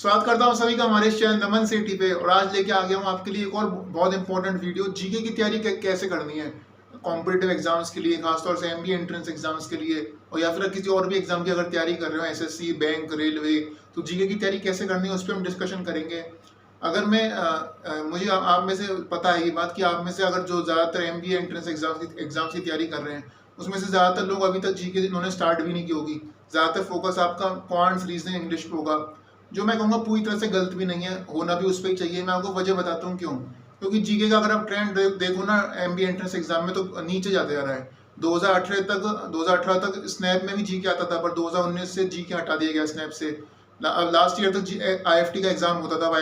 स्वागत करता हूँ सभी का हमारे इस चैनल नमन सिटी पे। और आज लेके आ गया हूँ आपके लिए एक और बहुत इंपॉर्टेंट वीडियो, जीके की तैयारी कैसे करनी है कॉम्पिटिटिव एग्जाम्स के लिए, खासतौर से एमबीए एंट्रेंस एग्जाम्स के लिए, और या फिर किसी और भी एग्जाम की अगर तैयारी कर रहे हो, एसएससी, बैंक, रेलवे, तो जीके की तैयारी कैसे करनी है उस पर हम डिस्कशन करेंगे। अगर मुझे आप में से पता है ये बात कि आप में से अगर जो ज़्यादातर एमबीए एंट्रेंस एग्जाम्स की तैयारी कर रहे हैं, उसमें से ज़्यादातर लोग अभी तक जीके इन्होंने स्टार्ट भी नहीं की होगी। ज़्यादातर फोकस आपका क्वांट्स, रीजनिंग, इंग्लिश पे होगा, जो मैं कहूँगा पूरी तरह से गलत भी नहीं है, होना भी उस पर ही चाहिए। मैं आपको वजह बताता हूँ क्यों। क्योंकि जीके का अगर आप ट्रेंड देखो ना एमबीए एंट्रेंस एग्जाम में, तो नीचे जाते जा रहा है। 2018 तक स्नैप में भी जीके आता था, पर 2019 से जीके हटा दिया गया स्नैप से। अब लास्ट ईयर तक आईएफटी का एग्जाम होता था। अब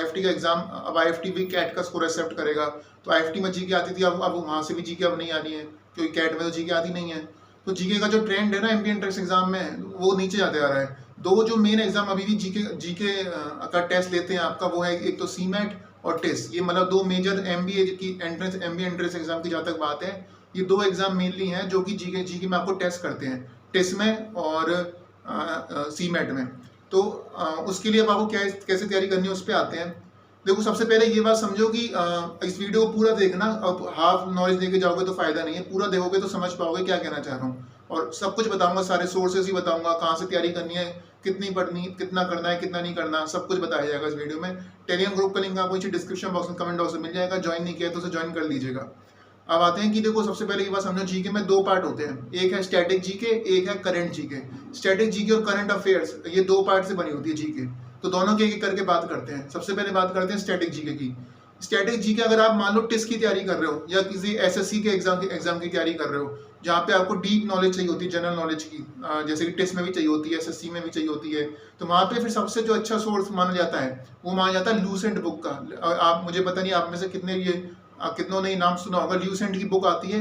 आईएफटी भी कैट का स्कोर एक्सेप्ट करेगा, तो आईएफटी में जीके आती थी, अब वहाँ से भी जीके अब नहीं आ रही है, क्योंकि कैट में तो जीके आती नहीं है। तो जीके का जो ट्रेंड है ना एमबीए एंट्रेंस एग्जाम में, वो नीचे जाते आ रहा है। दो जो मेन एग्जाम अभी भी जीके का टेस्ट लेते हैं आपका, वो है एक तो सीमेट और टेस्ट। ये मतलब दो मेजर एमबीए एंट्रेंस एग्जाम की जहाँ तक बात है, ये दो एग्जाम मेनली हैं जो कि जीके में आपको टेस्ट करते हैं, टेस्ट में और सीमेट में। तो उसके लिए अब आपको कैसे तैयारी करनी है उस पर आते हैं। देखो, सबसे पहले ये बात समझो कि इस वीडियो को पूरा देखना। अब हाफ नॉलेज लेके जाओगे तो फायदा नहीं है, पूरा देखोगे तो समझ पाओगे क्या कहना चाह रहा हूँ। और सब कुछ बताऊंगा, सारे सोर्सेज ही बताऊंगा, कहाँ से तैयारी करनी है, कितनी पढ़नी, कितना करना है, कितना नहीं करना, सब कुछ बताया जाएगा इस वीडियो में। टेलीग्राम ग्रुप का लिंक आपको नीचे डिस्क्रिप्शन बॉक्स में, कमेंट बॉक्स में मिल जाएगा। ज्वाइन नहीं किया तो उसे ज्वाइन कर लीजिएगा। अब आते हैं कि देखो, सबसे पहले ये बात समझो, जीके में दो पार्ट होते हैं, एक है स्टैटिक जीके, एक है करंट जीके। स्टैटिक जीके और करंट अफेयर्स, ये दो पार्ट से बनी होती है जीके। तो दोनों की एक करके बात करते हैं। सबसे पहले बात करते हैं स्टैटिक जीके की। स्टैटिक जीके अगर आप मान लो टेस्ट की तैयारी कर रहे हो या किसी एसएससी के एग्जाम की तैयारी कर रहे हो, जहाँ पे आपको डीप नॉलेज चाहिए होती है, जनरल नॉलेज की, जैसे कि टेस्ट में भी चाहिए होती है, एसएससी में भी चाहिए होती है, तो वहाँ पे फिर सबसे जो अच्छा सोर्स माना जाता है, वो माना जाता है लूसेंट बुक का। आप, मुझे पता नहीं आप में से कितनों ने नाम सुना होगा। लूसेंट की बुक आती है,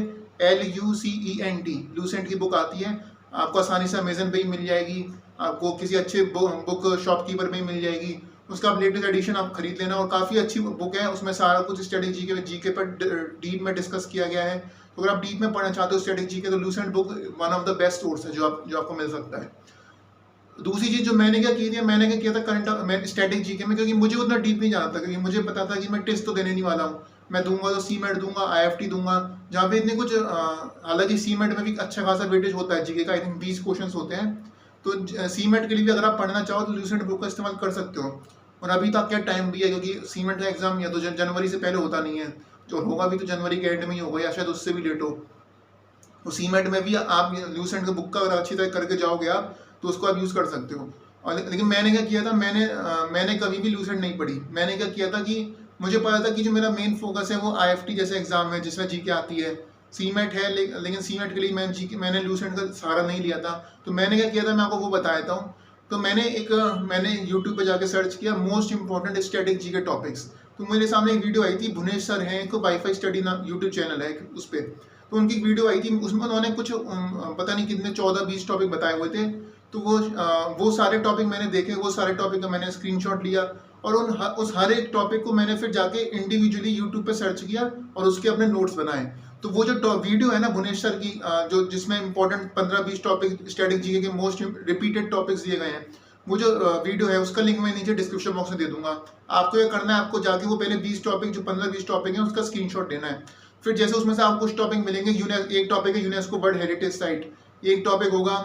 LUCENT, लूसेंट की बुक आती है। आपको आसानी से अमेजन पे ही मिल जाएगी, आपको किसी अच्छे बुक शॉपकीपर में मिल जाएगी। उसका आप लेटेस्ट एडिशन आप खरीद लेना, और काफ़ी अच्छी बुक है। उसमें सारा कुछ स्टैटिक जीके पर डीप में डिस्कस किया गया है। तो अगर आप डीप में पढ़ना चाहते हो स्टैटिक जीके, तो Lucent book one of the best source है जो आपको मिल सकता है। दूसरी चीज जो मैंने क्या की थी, मैंने क्या किया था स्टैटिक जीके में, क्योंकि मुझे उतना डीप नहीं जाना था, क्योंकि मुझे पता था कि मैं टेस्ट तो देने नहीं वाला हूँ। मैं दूंगा तो सीमेट दूंगा, आईएफटी दूंगा, जहाँ पे इतने कुछ हालांकि सीमेट में भी अच्छा खासा वेटेज होता है जीके का, आई थिंक 20 क्वेश्चन होते हैं। तो सीमेट के लिए भी अगर आप पढ़ना चाहो तो लूसेंट बुक का इस्तेमाल कर सकते हो। और अभी तक क्या टाइम भी है, क्योंकि सीमेट का एग्जाम या तो जनवरी से पहले होता नहीं है, जो होगा भी तो जनवरी के एंड में ही होगा, या शायद उससे भी लेट हो। तो सीमेट में भी आप लूसेंट का बुक का अगर अच्छी तरह करके जाओगे आप, तो उसको आप यूज़ कर सकते हो। और लेकिन मैंने क्या किया था, मैंने कभी भी लूसेंट नहीं पढ़ी। मैंने क्या किया था कि मुझे पता था कि जो मेरा मेन फोकस है वो आईएफटी जैसे एग्जाम है जिसमें जीके आती है। सीमेट है, लेकिन सीमेट के लिए मैंने लूसेंट का सहारा नहीं लिया था। तो मैंने क्या किया था, मैं आपको वो बता देता हूँ। तो मैंने यूट्यूब पे जाके सर्च किया most important static GK topics. तो मेरे सामने एक वीडियो आई थी, भुवनेश सर हैं, एक वाईफाई स्टडी नाम यूट्यूब चैनल है उस पर। तो उनकी वीडियो आई थी, उसमें उन्होंने कुछ पता नहीं कितने 14-20 टॉपिक बताए हुए थे। तो वो सारे टॉपिक मैंने देखे, वो सारे टॉपिक का मैंने स्क्रीनशॉट लिया, और उस हर एक टॉपिक को मैंने फिर जाके इंडिविजुअली यूट्यूब पे सर्च किया और उसके अपने नोट्स बनाए। तो वो जो वीडियो है ना भुवनेश सर की, जो जिसमें इंपॉर्टेंट 15-20 टॉपिक स्टैटिक जीके के मोस्ट रिपीटेड टॉपिक्स दिए गए हैं, वो जो वीडियो है उसका लिंक मैं नीचे डिस्क्रिप्शन बॉक्स में दे दूंगा। आपको ये करना है, आपको जाके वो पहले 20 टॉपिक, जो 15-20 टॉपिक है, उसका स्क्रीनशॉट लेना है। फिर जैसे उसमें से आपको कुछ टॉपिक मिलेंगे, एक टॉपिक है यूनेस्को वर्ल्ड हेरिटेज साइट, एक टॉपिक होगा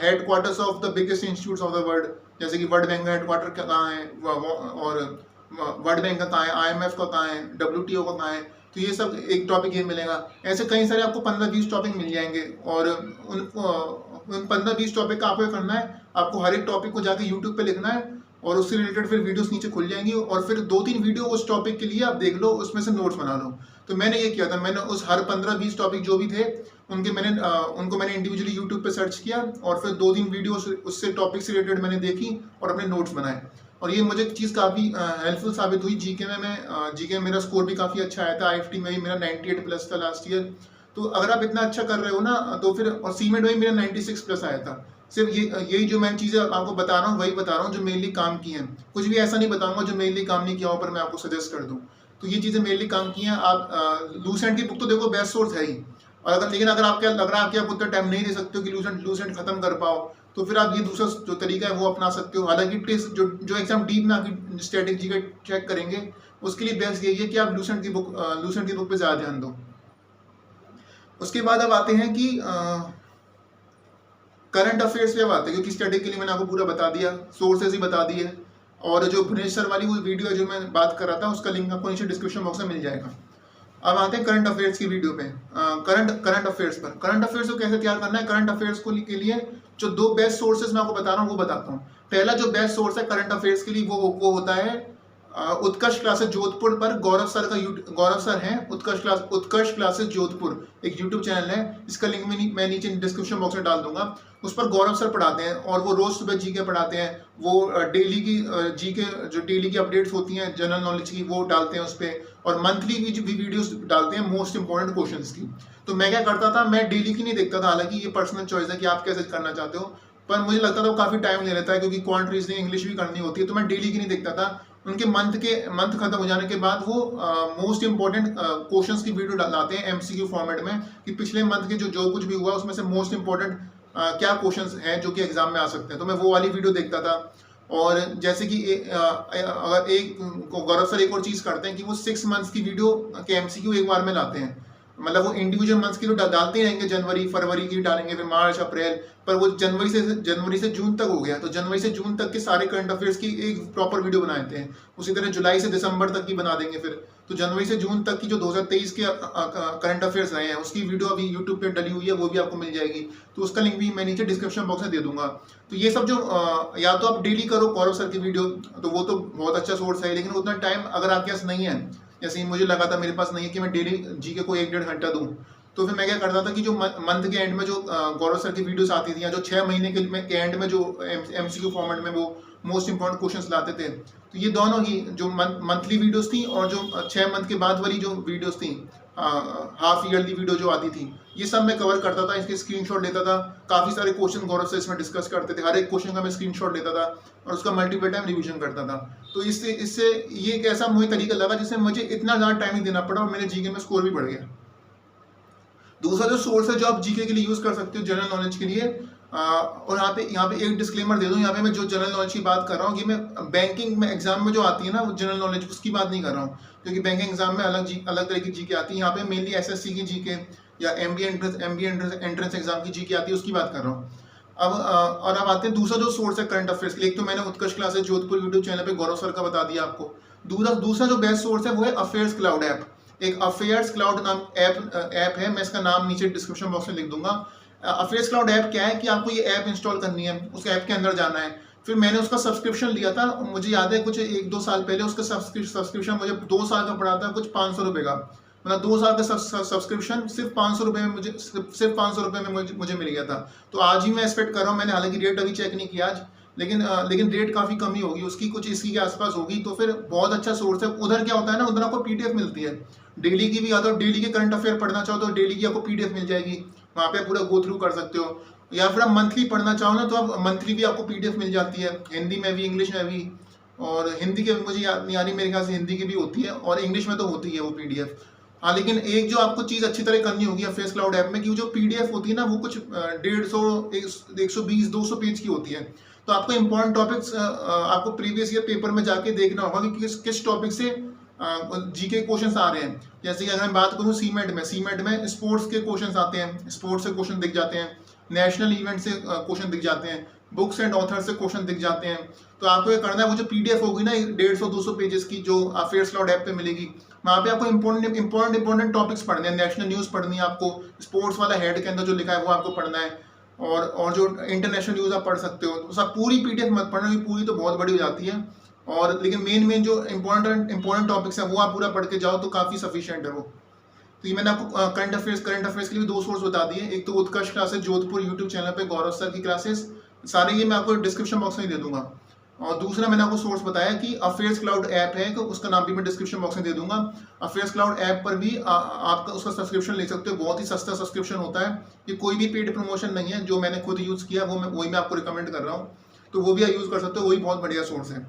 head quarters of the biggest institutes of the world, जैसे कि वर्ल्ड बैंक का हेड क्वार्टर कहाँ है, और वर्ल्ड बैंक का कहाँ है, IMF का कहाँ है, WTO का कहाँ है। तो ये सब एक टॉपिक ये मिलेगा। ऐसे कई सारे आपको 15-20 टॉपिक मिल जाएंगे, और उन 15-20 टॉपिक का आपको करना है, आपको हर एक टॉपिक को जाके यूट्यूब पे लिखना है, और उससे रिलेटेड फिर वीडियोस नीचे खुल जाएंगी, और फिर 2-3 वीडियो उस टॉपिक के लिए आप देख लो, उसमें से नोट्स बना लो। तो मैंने ये किया था, मैंने उस हर 15-20 टॉपिक जो भी थे उनको मैंने इंडिविजुअली यूट्यूब पे सर्च किया, और फिर 2-3 वीडियो उससे टॉपिक से रिलेटेड मैंने देखी और अपने नोट्स बनाए। और ये मुझे चीज़ काफ़ी हेल्पफुल साबित हुई। जीके में मेरा स्कोर भी काफ़ी अच्छा आया था, आईएफटी में भी मेरा 98+ था लास्ट ईयर। तो अगर आप इतना अच्छा कर रहे हो ना, तो फिर, और सीमेट में मेरा 96+ आया था। सिर्फ यही जो मैं चीज़ें आपको बता रहा हूँ, वही बता रहा हूँ जो मेनली काम की हैं। कुछ भी ऐसा नहीं बताऊंगा जो मेनली काम नहीं किया हो, पर मैं आपको सजेस्ट कर दूँ। तो ये चीज़ें मेनली काम की हैं। आप लूसेंट की बुक तो देखो बेस्ट सोर्स है ही, और लेकिन अगर आपके लग रहा है कि आप उतना टाइम नहीं दे सकते हो कि लूसेंट खत्म कर पाओ, तो फिर आप ये दूसरा जो तरीका है वो अपना सकते हो। हालांकि टेस्ट जो एग्जाम डीप में आपकी स्ट्रेटेजी का चेक करेंगे उसके लिए बेस्ट यही है कि आप लूसेंट की बुक पे ज़्यादा ध्यान दो। उसके बाद अब आते हैं कि करंट अफेयर्स पे आते हैं, क्योंकि स्टडी के लिए मैंने आपको पूरा बता दिया, सोर्सेज ही बता दिए, और जो भुवनेश सर वाली वो वीडियो है जो मैं बात कर रहा था उसका लिंक आपको नीचे डिस्क्रिप्शन बॉक्स में मिल जाएगा। अब आते हैं करंट अफेयर्स की वीडियो पे। करंट अफेयर्स पर, करंट अफेयर्स को कैसे तैयार करना है, करंट अफेयर्स को के लिए जो 2 बेस्ट सोर्सेज मैं आपको बता रहा हूँ वो बताता हूँ। पहला जो बेस्ट सोर्स है करंट अफेयर्स के लिए वो होता है उत्कर्ष क्लासेस जोधपुर पर गौरव सर हैं, उत्कर्ष क्लासेस जोधपुर एक यूट्यूब चैनल है, इसका लिंक मैं नीचे डिस्क्रिप्शन बॉक्स में डाल दूंगा। उस पर गौरव सर पढ़ाते हैं और वो रोज सुबह जीके पढ़ाते हैं। वो डेली की जीके जो डेली की अपडेट्स होती हैं जनरल नॉलेज की वो डालते हैं उस पर, और मंथली भी वीडियोस डालते हैं मोस्ट इंपॉर्टेंट क्वेश्चंस की। तो मैं क्या करता था, मैं डेली की नहीं देखता था, हालांकि ये पर्सनल चॉइस है कि आप कैसे करना चाहते हो, पर मुझे लगता था वो काफ़ी टाइम ले लेता है क्योंकि क्वांट रीजनिंग इंग्लिश भी करनी होती है, तो मैं डेली की नहीं देखता था। उनके मंथ खत्म हो जाने के बाद वो मोस्ट इंपॉर्टेंट क्वेश्चंस की वीडियो डालते हैं एमसीक्यू फॉर्मेट में, कि पिछले मंथ के जो कुछ भी हुआ उसमें से मोस्ट इंपॉर्टेंट क्या क्वेश्चंस हैं जो कि एग्जाम में आ सकते हैं। तो मैं वो वाली वीडियो देखता था। और जैसे कि अगर एक गौरव सर एक और चीज़ करते हैं कि वो 6 मंथ्स की वीडियो के एमसीक्यू एक बार में लाते हैं, मतलब वो इंडिविजुअल मंथ्स की तो डालते ही रहेंगे, जनवरी फरवरी की डालेंगे, फिर मार्च अप्रैल, पर वो जनवरी से जून तक हो गया, तो जनवरी से जून तक के सारे करंट अफेयर्स की एक प्रॉपर वीडियो बनाते हैं। उसी तरह जुलाई से दिसंबर तक की बना देंगे फिर, तो जनवरी से जून तक की जो 2023 के करंट अफेयर्स रहे हैं उसकी वीडियो अभी यूट्यूब पे डली हुई है, वो भी आपको मिल जाएगी, तो उसका लिंक भी मैं नीचे डिस्क्रिप्शन बॉक्स में दे दूंगा। तो ये सब जो या तो आप डेली करो गौरव सर की वीडियो, तो वो तो बहुत अच्छा सोर्स है, लेकिन उतना टाइम अगर आपके पास नहीं है, जैसे मुझे लगा था मेरे पास नहीं है कि मैं डेली जीके को 1-1.5 घंटा दूं, तो फिर मैं क्या करता था कि जो मंथ के एंड में जो गौरव सर की वीडियोस आती थी, या जो 6 महीने के एंड में जो एमसीक्यू फॉर्मेट में वो मोस्ट इंपॉर्टेंट क्वेश्चंस लाते थे, तो ये दोनों ही जो मंथली वीडियोस थी और जो 6 मंथ के बाद वाली जो वीडियोस थी, हाफ ईयरली वीडियो जो आती थी, ये सब मैं कवर करता था, इसके स्क्रीनशॉट लेता था। काफ़ी सारे क्वेश्चन गौरव सर इसमें डिस्कस करते थे, हर एक क्वेश्चन का मैं स्क्रीनशॉट लेता था और उसका मल्टीपल टाइम रिवीजन करता था। तो इससे ये एक ऐसा मुझे तरीका लगा जिससे मुझे इतना ज़्यादा टाइम नहीं देना पड़ा और मेरे जीके में स्कोर भी बढ़ गया। दूसरा जो सोर्स है जो आप जीके के लिए यूज़ कर सकते हो जनरल नॉलेज के लिए, और यहाँ पे एक डिस्क्लेमर दे दूँ, यहाँ पे मैं जो जनरल नॉलेज की बात कर रहा हूँ कि मैं बैंकिंग में एग्जाम में जो आती है ना वो जनरल नॉलेज उसकी बात नहीं कर रहा हूँ, क्योंकि बैंकिंग एग्जाम में अलग तरह की जीके आती है। यहाँ पे मेनली एसएससी की जीके या एमबीए एंट्रेंस एग्जाम की जीके आती है, उसकी बात कर रहा हूँ। अब आते हैं दूसरा जो सोर्स है करंट अफेयर्स के लिए। एक तो मैंने उत्कर्ष क्लासेस जोधपुर यूट्यूब चैनल पे गौरव सर का बता दिया आपको। दूसरा जो बेस्ट सोर्स है वो है अफेयर्स क्लाउड ऐप। एक अफेयर्स क्लाउड नाम ऐप है, मैं इसका नाम नीचे डिस्क्रिप्शन बॉक्स में लिख दूंगा। अफेयर्स क्लाउड ऐप क्या है कि आपको ये ऐप इंस्टॉल करनी है, उस ऐप के अंदर जाना है। फिर मैंने उसका सब्सक्रिप्शन लिया था, मुझे याद है कुछ 1-2 साल पहले उसका सब्सक्रिप्शन मुझे 2 साल का पड़ा था, कुछ 500 रुपये का, मतलब 2 साल का सब्सक्रिप्शन सिर्फ 500 रुपये में मुझे मिल गया था। तो आज ही मैं एक्सपेक्ट कर रहा हूँ, मैंने हालांकि रेट अभी चेक नहीं किया आज, लेकिन रेट काफ़ी कमी होगी उसकी, कुछ इसी के आसपास होगी, तो फिर बहुत अच्छा सोर्स है। उधर क्या होता है ना, उधर आपको पीडीएफ मिलती है डेली की भी, या तो डेली के करंट अफेयर पढ़ना चाहो तो डेली की आपको पीडीएफ मिल जाएगी, वहाँ पे पूरा गो थ्रू कर सकते हो। या फिर आप मंथली पढ़ना चाहो ना तो आप मंथली भी आपको पीडीएफ मिल जाती है, हिंदी में भी इंग्लिश में भी, और हिंदी के मुझे याद नहीं आ रही, मेरे ख्याल से हिंदी की भी होती है और इंग्लिश में तो होती है वो पीडीएफ। हाँ, लेकिन एक जो आपको चीज़ अच्छी तरह करनी होगी अफेयर्स क्लाउड ऐप में, कि जो पीडीएफ होती है ना वो कुछ 150, 120, 200 पेज की होती है। तो आपको इंपॉर्टेंट टॉपिक्स आपको प्रीवियस ईयर पेपर में जाके देखना होगा कि किस टॉपिक से जीके क्वेश्चंस आ रहे हैं। जैसे कि अगर मैं बात करूँ सीमेंट में स्पोर्ट्स के क्वेश्चंस आते हैं, स्पोर्ट्स से क्वेश्चन दिख जाते हैं, नेशनल इवेंट से क्वेश्चन दिख जाते हैं, बुक्स एंड ऑथर से क्वेश्चन दिख जाते हैं। तो आपको ये करना है, वो जो पीडीएफ होगी ना 150-200 पेजेस की जो अफेयर्स क्लाउड ऐप पे मिलेगी, वहाँ पे आपको इंपॉर्टेंट टॉपिक्स पढ़ने हैं, नेशनल न्यूज़ पढ़नी है आपको, स्पोर्ट्स वाला हेड के अंदर जो लिखा है वो आपको पढ़ना है, और जो इंटरनेशनल न्यूज़ आप पढ़ सकते हो। तो सब पूरी पीडीएफ मत पढ़ना, पूरी तो बहुत बड़ी हो जाती है, और लेकिन मेन जो इंपॉर्टेंट टॉपिक्स हैं वो आप पूरा पढ़ के जाओ तो काफ़ी सफिशिएंट है वो। तो ये मैंने आपको करंट अफेयर्स के लिए 2 सोर्स बता दिए। एक तो उत्कर्ष क्लासेस जोधपुर यूट्यूब चैनल पे गौरव सर की क्लासेस, सारे ये मैं आपको डिस्क्रिप्शन बॉक्स में दे दूंगा। और दूसरा मैंने आपको सोर्स बताया कि अफेयर्स क्लाउड ऐप है, तो उसका नाम भी मैं डिस्क्रिप्शन बॉक्स में दे दूंगा। अफेयर्स क्लाउड ऐप पर भी आपका उसका सब्सक्रिप्शन ले सकते हो, बहुत ही सस्ता सब्सक्रिप्शन होता है, ये कोई भी पेड प्रमोशन नहीं है, जो मैंने खुद यूज़ किया वही मैं आपको रिकमेंड कर रहा हूँ, तो वो भी आप यूज़ कर सकते हो, वही बहुत बढ़िया सोर्स है।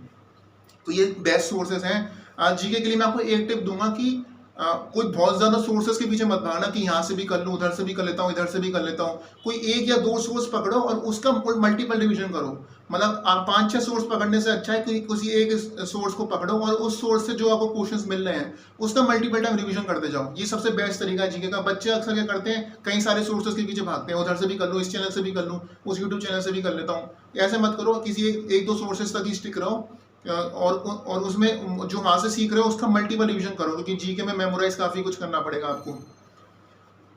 तो ये बेस्ट सोर्सेज हैं। जीके के लिए मैं आपको एक टिप दूंगा कि कोई बहुत ज़्यादा सोर्सेस के पीछे मत भागना कि यहाँ से भी कर लूँ, उधर से भी कर लेता हूँ, इधर से भी कर लेता हूँ। कोई एक या दो सोर्स पकड़ो और उसका मल्टीपल रिवीजन करो। मतलब आप 5-6 सोर्स पकड़ने से अच्छा है कि किसी एक सोर्स को पकड़ो और उस सोर्स से जो आपको क्वेश्चंस मिल रहे हैं उसका मल्टीपल टाइम रिवीजन करते जाओ। ये सबसे बेस्ट तरीका है जीके का। बच्चे अक्सर क्या करते हैं, कई सारे सोर्सेस के पीछे भागते हैं, उधर से भी कर लूँ, इस चैनल से भी कर लूँ, उस यूट्यूब चैनल से भी कर लेता हूँ। ऐसे मत करो, किसी एक दो सोर्सेज तक ही स्टिक रहो और उसमें जो वहाँ से सीख रहे हो उसका मल्टीपल रिवीजन करो, क्योंकि जीके में मेमोराइज काफ़ी कुछ करना पड़ेगा आपको।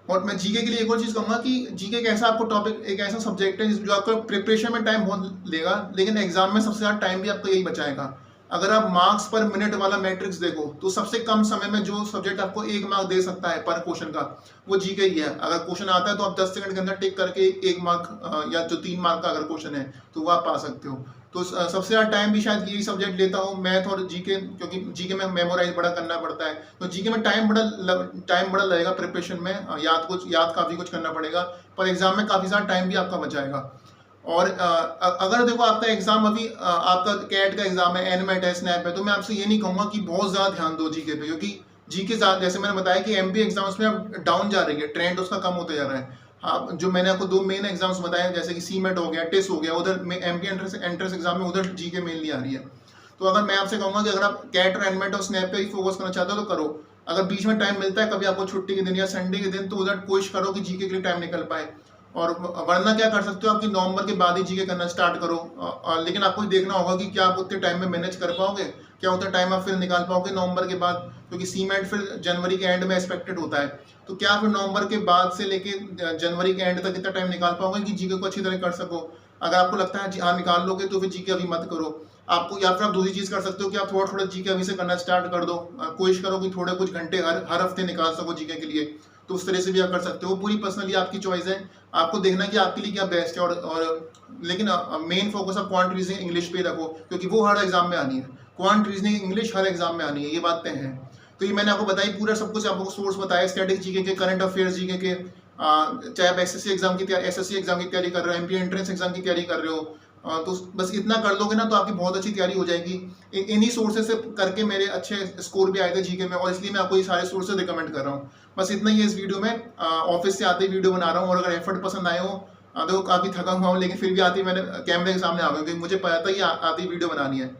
और मैं जीके के लिए एक और चीज़ कहूँगा कि जीके एक ऐसा आपको टॉपिक, एक ऐसा सब्जेक्ट है जो आपको प्रिपरेशन में टाइम बहुत लेगा, लेकिन एग्जाम में सबसे ज़्यादा टाइम भी आपको यही बचाएगा। अगर आप मार्क्स पर मिनट वाला मैट्रिक्स देखो तो सबसे कम समय में जो सब्जेक्ट आपको 1 मार्क दे सकता है पर क्वेश्चन का, वो जीके ही है। अगर क्वेश्चन आता है तो आप 10 सेकंड के अंदर टिक करके 1 मार्क या जो 3 मार्क का अगर क्वेश्चन है तो वो आप पा सकते हो। तो सबसे ज़्यादा टाइम भी शायद यही सब्जेक्ट लेता हूँ, मैथ और जीके, क्योंकि जीके में मेमोराइज बड़ा करना पड़ता है। तो जीके में टाइम बड़ा लगेगा प्रिपरेशन में, याद काफ़ी कुछ करना पड़ेगा, पर एग्जाम में काफ़ी सारा टाइम भी आपका बचाएगा। और अगर देखो आपका एग्जाम अभी आपका कैट का एग्जाम है, एनमेट है, स्नैप है, तो मैं आपसे ये नहीं कहूँगा कि बहुत ज़्यादा ध्यान दो जीके पे, क्योंकि जीके जैसे मैंने बताया कि एमपी एग्जाम्स में अब डाउन जा रही है, ट्रेंड उसका कम होते जा रहा है। हाँ, जो मैंने आपको 2 मेन एग्जाम्स बताए जैसे कि सीमेट हो गया, टेस्ट हो गया, उधर एमपी एंट्रेंस एग्जाम में उधर जीके मेनली आ रही है। तो अगर मैं आपसे कहूँगा कि अगर आप कैट और एनमेट और स्नैप पे ही फोकस करना चाहते हो तो करो। अगर बीच में टाइम मिलता है कभी आपको छुट्टी के दिन या संडे के दिन, तो उधर कोशिश करो कि जीके के लिए टाइम निकल पाए। और वरना क्या कर सकते हो, आपकी नवंबर के बाद ही जीके करना स्टार्ट करो। लेकिन आपको देखना होगा कि क्या आप उतने टाइम में मैनेज कर पाओगे, क्या उतना टाइम आप फिर निकाल पाओगे नवंबर के बाद, क्योंकि सीमेट फिर जनवरी के एंड में एक्सपेक्टेड होता है। तो क्या फिर नवंबर के बाद से लेके जनवरी के एंड तक इतना टाइम निकाल पाओगे कि जीके को अच्छी तरह कर सको। अगर आपको लगता है हाँ निकाल लोगे तो फिर जीके अभी मत करो। आपको या फिर आप दूसरी चीज़ कर सकते हो कि आप थोड़ा थोड़ा जीके अभी से करना स्टार्ट कर दो। कोशिश करो कि थोड़े कुछ घंटे हर हफ्ते निकाल सको जीके के लिए। तो उस तरह से भी आप कर सकते हो, पूरी पर्सनली आपकी चॉइस है। आपको देखना कि आपके लिए क्या बेस्ट है। और लेकिन मेन फोकस आप क्वांट रीजनिंग इंग्लिश पे रखो, क्योंकि वो हर एग्जाम में आनी है। क्वांट रीजनिंग इंग्लिश हर एग्जाम में आनी है, ये बात तय है। तो ये मैंने आपको बताई, पूरा सब कुछ आपको सोर्स बताया, स्टैटिक जीके के, करंट अफेयर्स जीके के, चाहे आप एसएससी एग्जाम की तैयारी कर रहे हो, एमपी एंट्रेंस एग्जाम की तैयारी कर रहे हो, तो बस इतना कर लोगे ना तो आपकी बहुत अच्छी तैयारी हो जाएगी। इन्हीं सोर्सेज से करके मेरे अच्छे स्कोर भी आए थे जीके में, और इसलिए मैं आपको ये सारे सोर्सेज रिकमेंड कर रहा हूँ। बस इतना ही है इस वीडियो में। ऑफिस से आते ही वीडियो बना रहा हूँ, और अगर एफर्ट पसंद आए हो, देखो काफ़ी थका हुआ हूँ लेकिन फिर भी आती मैंने कैमरे के सामने आ गया, क्योंकि मुझे पता था कि आती वीडियो बनानी है।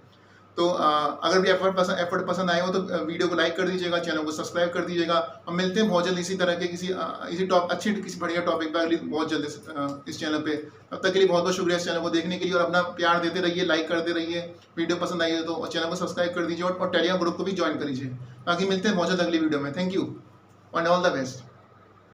तो अगर भी एफर्ट पसंद आए हो तो वीडियो को लाइक कर दीजिएगा, चैनल को सब्सक्राइब कर दीजिएगा। और मिलते हैं बहुत जल्द इसी तरह के किसी किसी बढ़िया टॉपिक पर अगली बहुत जल्द इस चैनल पे। तब तक के लिए बहुत बहुत शुक्रिया इस चैनल को देखने के लिए, और अपना प्यार देते रहिए, लाइक करते रहिए। वीडियो पसंद आई है तो चैनल को सब्सक्राइब कर दीजिए और टेलीग्राम ग्रुप को भी ज्वाइन कर लीजिए। बाकी मिलते हैं बहुत जल्द अगली वीडियो में। Thank you and all the best.